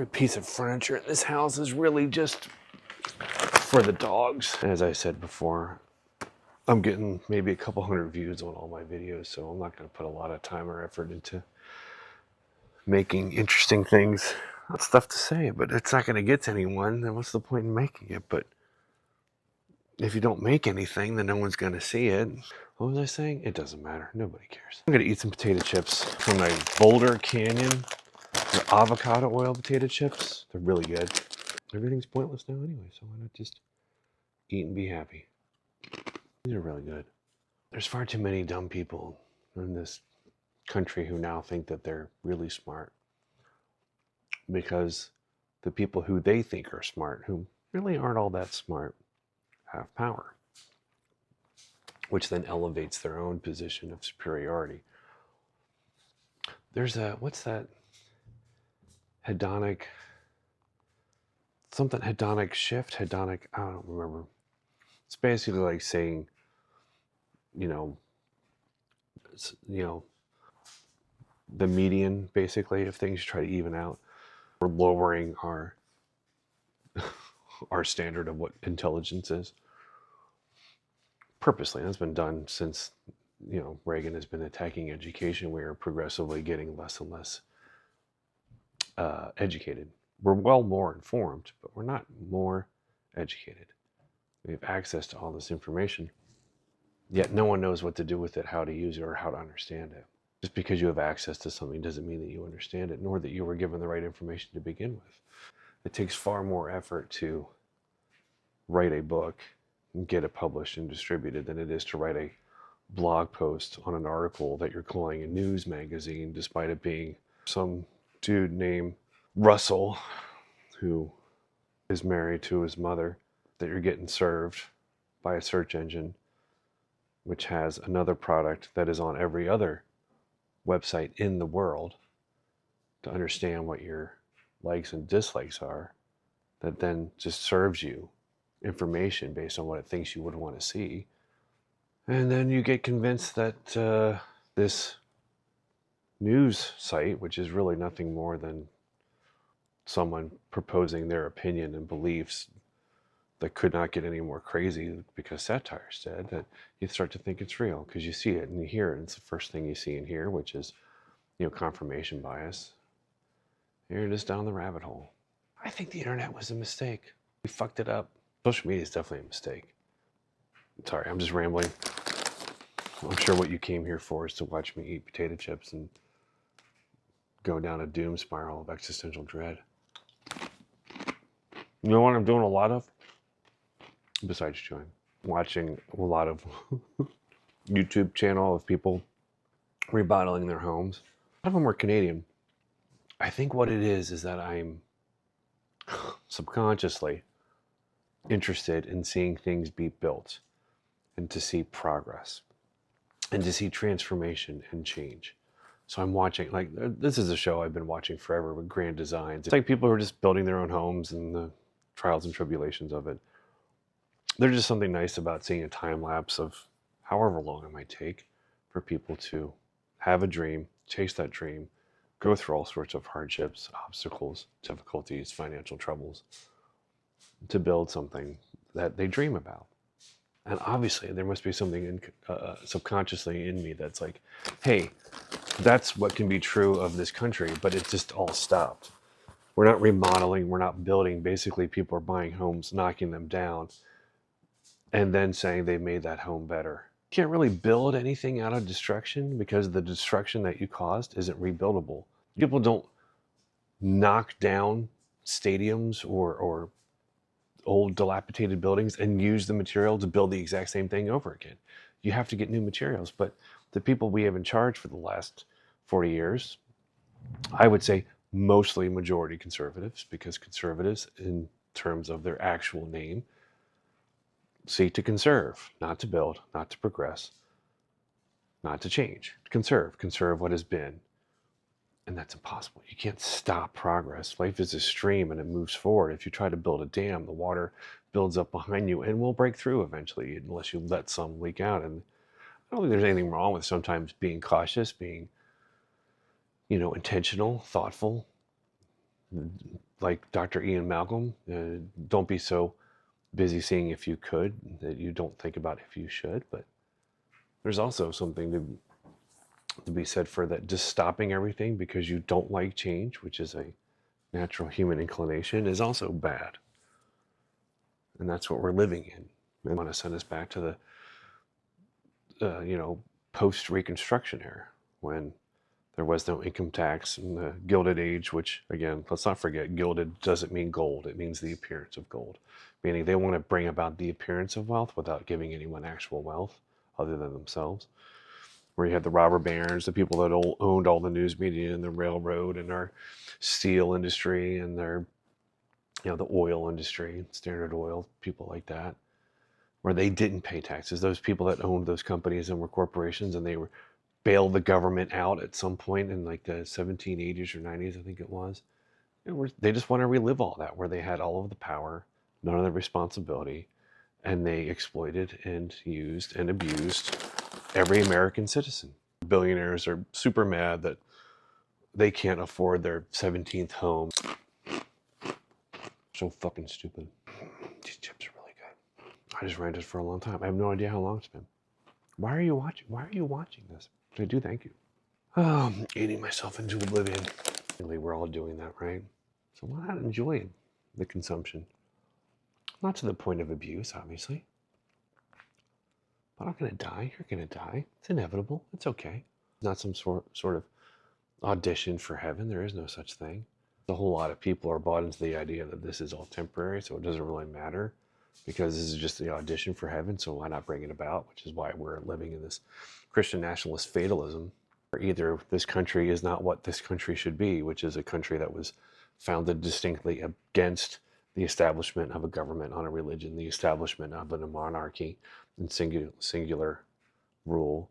Every piece of furniture in this house is really just for the dogs. As I said before, I'm getting maybe a couple hundred views on all my videos, so I'm not going to put a lot of time or effort into making interesting things. That's stuff to say, but it's not going to get to anyone, then what's the point in making it? But if you don't make anything, then no one's going to see it. What was I saying? It doesn't matter. Nobody cares. I'm going to eat some potato chips from my Boulder Canyon. The avocado oil potato chips. They're really good. Everything's pointless now anyway, so why not just eat and be happy? These are really good. There's far too many dumb people in this country who now think that they're really smart because the people who they think are smart, who really aren't all that smart, have power, which then elevates their own position of superiority. There's a, what's that? Hedonic shift, I don't remember. It's basically like saying, you know, the median, basically, of things, try to even out. We're lowering our our standard of what intelligence is. Purposely, that's been done since, Reagan has been attacking education. We are progressively getting less and less educated. We're well more informed, but we're not more educated. We have access to all this information, yet no one knows what to do with it, how to use it, or how to understand it. Just because you have access to something doesn't mean that you understand it, nor that you were given the right information to begin with. It takes far more effort to write a book and get it published and distributed than it is to write a blog post on an article that you're calling a news magazine, despite it being some dude named Russell who is married to his mother, that you're getting served by a search engine which has another product that is on every other website in the world to understand what your likes and dislikes are, that then just serves you information based on what it thinks you would want to see. And then you get convinced that this news site, which is really nothing more than someone proposing their opinion and beliefs that could not get any more crazy because satire said, that you start to think it's real because you see it and you hear it. And it's the first thing you see and hear, which is, confirmation bias. You're just down the rabbit hole. I think the internet was a mistake. We fucked it up. Social media is definitely a mistake. Sorry, I'm just rambling. I'm sure what you came here for is to watch me eat potato chips and go down a doom spiral of existential dread. You know what I'm doing a lot of? Besides chewing. Watching a lot of YouTube channel of people remodeling their homes. A lot of them are Canadian. I think what it is that I'm subconsciously interested in seeing things be built and to see progress and to see transformation and change. So I'm watching, like, this is a show I've been watching forever with Grand Designs. It's like people who are just building their own homes and the trials and tribulations of it. There's just something nice about seeing a time lapse of however long it might take for people to have a dream, chase that dream, go through all sorts of hardships, obstacles, difficulties, financial troubles, to build something that they dream about. And obviously there must be something subconsciously in me that's like, hey, that's what can be true of this country, but it just all stopped. We're not remodeling, we're not building. Basically, people are buying homes, knocking them down, and then saying they made that home better. You can't really build anything out of destruction because the destruction that you caused isn't rebuildable. People don't knock down stadiums or old dilapidated buildings and use the material to build the exact same thing over again. You have to get new materials. But the people we have in charge for the last 40 years, I would say mostly majority conservatives, because conservatives, in terms of their actual name, seek to conserve, not to build, not to progress, not to change. Conserve what has been. And that's impossible. You can't stop progress. Life is a stream and it moves forward. If you try to build a dam, the water builds up behind you and will break through eventually, unless you let some leak out. And I don't think there's anything wrong with sometimes being cautious, being, intentional, thoughtful, like Dr. Ian Malcolm, don't be so busy seeing if you could that you don't think about if you should. But there's also something to be said for that, just stopping everything because you don't like change, which is a natural human inclination, is also bad. And that's what we're living in. They want to send us back to the post-Reconstruction era, when there was no income tax in the Gilded Age, which, again, let's not forget, gilded doesn't mean gold. It means the appearance of gold, meaning they want to bring about the appearance of wealth without giving anyone actual wealth other than themselves. Where you had the robber barons, the people that owned all the news media and the railroad and our steel industry and their, the oil industry, Standard Oil, people like that, where they didn't pay taxes. Those people that owned those companies and were corporations, and they were bailed the government out at some point in like the 1780s or 90s, I think it was. They just want to relive all that, where they had all of the power, none of the responsibility, and they exploited and used and abused every American citizen. Billionaires are super mad that they can't afford their 17th home. So fucking stupid. These chips are really good. I just ranted for a long time. I have no idea how long it's been. Why are you watching? Why are you watching this? I do thank you. Oh, I'm eating myself into oblivion. We're all doing that, right? So why not enjoy the consumption? Not to the point of abuse, obviously. But I'm going to die. You're going to die. It's inevitable. It's okay. Not some sort of audition for heaven. There is no such thing. A whole lot of people are bought into the idea that this is all temporary, so it doesn't really matter because this is just the audition for heaven, so why not bring it about? Which is why we're living in this Christian nationalist fatalism. Either this country is not what this country should be, which is a country that was founded distinctly against the establishment of a government on a religion, the establishment of a monarchy and singular rule.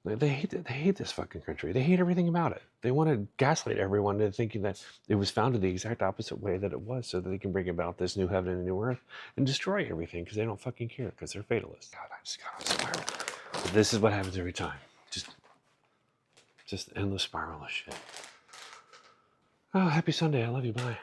They hate this fucking country. They hate everything about it. They want to gaslight everyone into thinking that it was founded the exact opposite way that it was, so that they can bring about this new heaven and new earth and destroy everything because they don't fucking care, because they're fatalists. God, I just got on a spiral. But this is what happens every time. Just endless spiral of shit. Oh, happy Sunday. I love you. Bye.